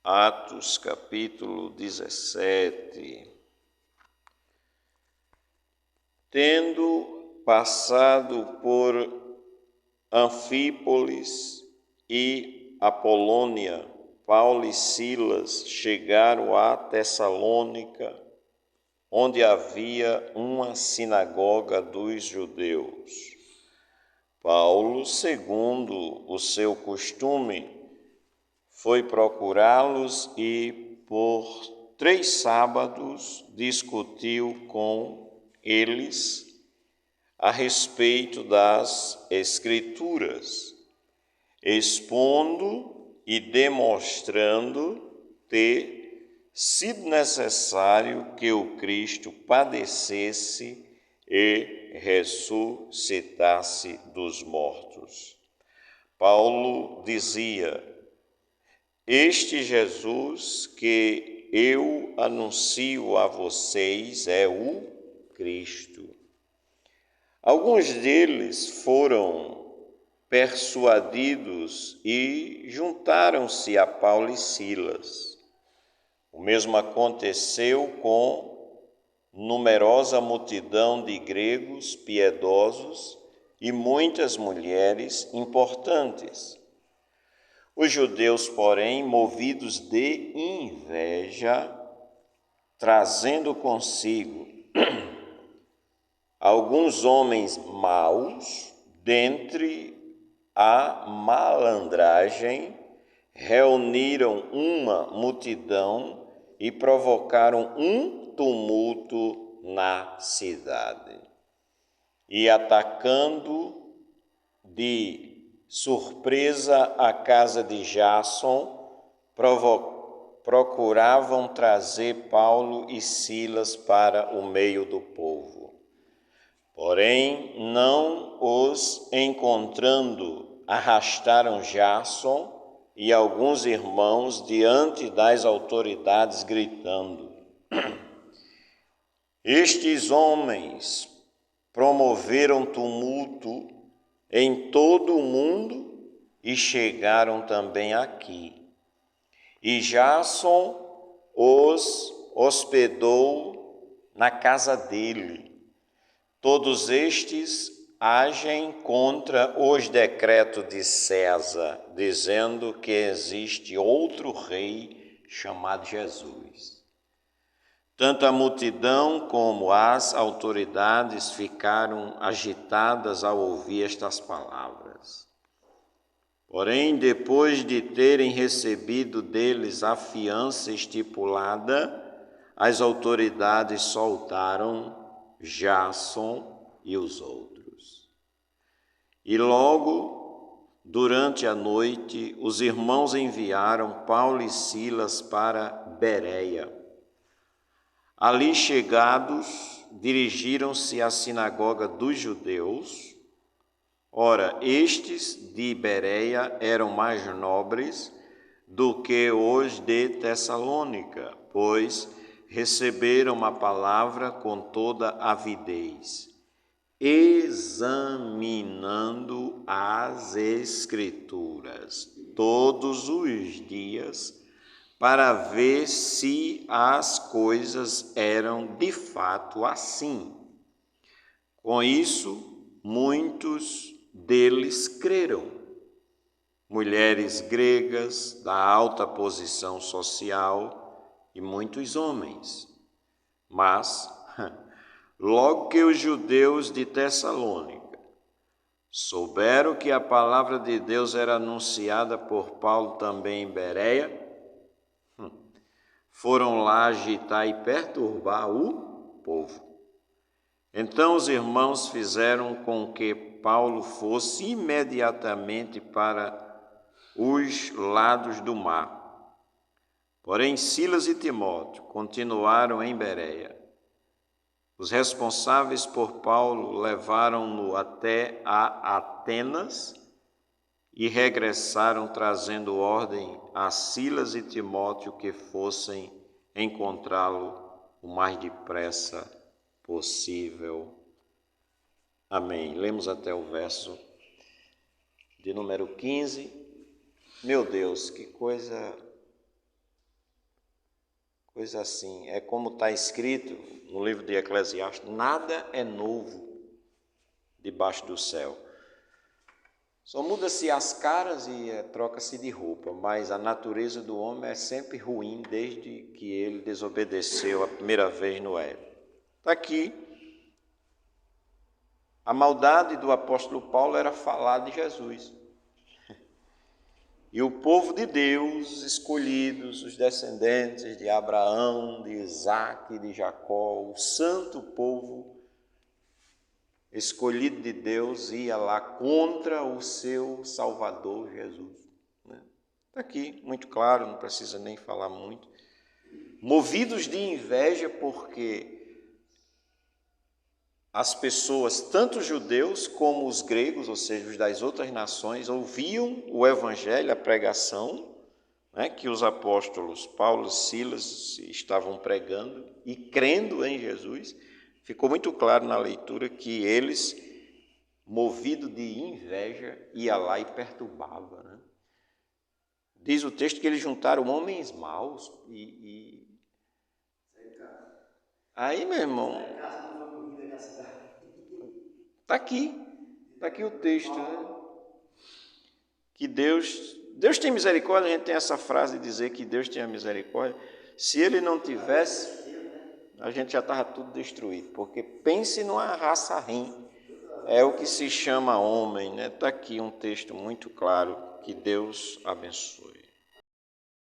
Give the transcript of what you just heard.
Atos, capítulo 17. Tendo passado por Anfípolis e Apolônia, Paulo e Silas chegaram a Tessalônica, onde havia uma sinagoga dos judeus. Paulo, segundo o seu costume, foi procurá-los e, por 3 sábados, discutiu com eles a respeito das Escrituras, expondo e demonstrando ter sido necessário que o Cristo padecesse e ressuscitasse dos mortos. Paulo dizia: este Jesus que eu anuncio a vocês é o Cristo. Alguns deles foram persuadidos e juntaram-se a Paulo e Silas. O mesmo aconteceu com numerosa multidão de gregos piedosos e muitas mulheres importantes. Os judeus, porém, movidos de inveja, trazendo consigo alguns homens maus, dentre a malandragem, reuniram uma multidão e provocaram um tumulto na cidade. E atacando de surpresa a casa de Jason, procuravam trazer Paulo e Silas para o meio do povo. Porém, não os encontrando, arrastaram Jason e alguns irmãos diante das autoridades, gritando: estes homens promoveram tumulto em todo o mundo e chegaram também aqui. E Jason os hospedou na casa dele. Todos estes agem contra os decretos de César, dizendo que existe outro rei chamado Jesus. Tanto a multidão como as autoridades ficaram agitadas ao ouvir estas palavras. Porém, depois de terem recebido deles a fiança estipulada, as autoridades soltaram Jason e os outros. E logo, durante a noite, os irmãos enviaram Paulo e Silas para Bereia. Ali chegados, dirigiram-se à sinagoga dos judeus. Ora, estes de Bereia eram mais nobres do que os de Tessalônica, pois receberam a palavra com toda avidez, examinando as Escrituras todos os dias, para ver se as coisas eram de fato assim. Com isso, muitos deles creram, mulheres gregas da alta posição social e muitos homens. Mas, logo que os judeus de Tessalônica souberam que a palavra de Deus era anunciada por Paulo também em Bereia, foram lá agitar e perturbar o povo. Então os irmãos fizeram com que Paulo fosse imediatamente para os lados do mar. Porém, Silas e Timóteo continuaram em Bereia. Os responsáveis por Paulo levaram-no até a Atenas e regressaram trazendo ordem a Silas e Timóteo que fossem encontrá-lo o mais depressa possível. Amém. Lemos até o verso de número 15. Meu Deus, que coisa coisa assim. É como está escrito no livro de Eclesiastes: nada é novo debaixo do céu. Só muda-se as caras e troca-se de roupa, mas a natureza do homem é sempre ruim desde que ele desobedeceu a primeira vez no Éden. Está aqui. A maldade do apóstolo Paulo era falar de Jesus. E o povo de Deus, escolhidos, os descendentes de Abraão, de Isaque e de Jacó, o santo povo escolhido de Deus, ia lá contra o seu Salvador Jesus. Está aqui, muito claro, não precisa nem falar muito. Movidos de inveja, porque as pessoas, tanto os judeus como os gregos, ou seja, os das outras nações, ouviam o evangelho, a pregação, que os apóstolos Paulo e Silas estavam pregando e crendo em Jesus. Ficou muito claro na leitura que eles, movidos de inveja, ia lá e perturbava. Diz o texto que eles juntaram homens maus Aí, meu irmão, está aqui o texto, que Deus tem misericórdia. A gente tem essa frase de dizer que Deus tem a misericórdia. Se Ele não tivesse, a gente já estava tudo destruído, porque pense numa raça ruim, é o que se chama homem, Está aqui um texto muito claro, que Deus abençoe.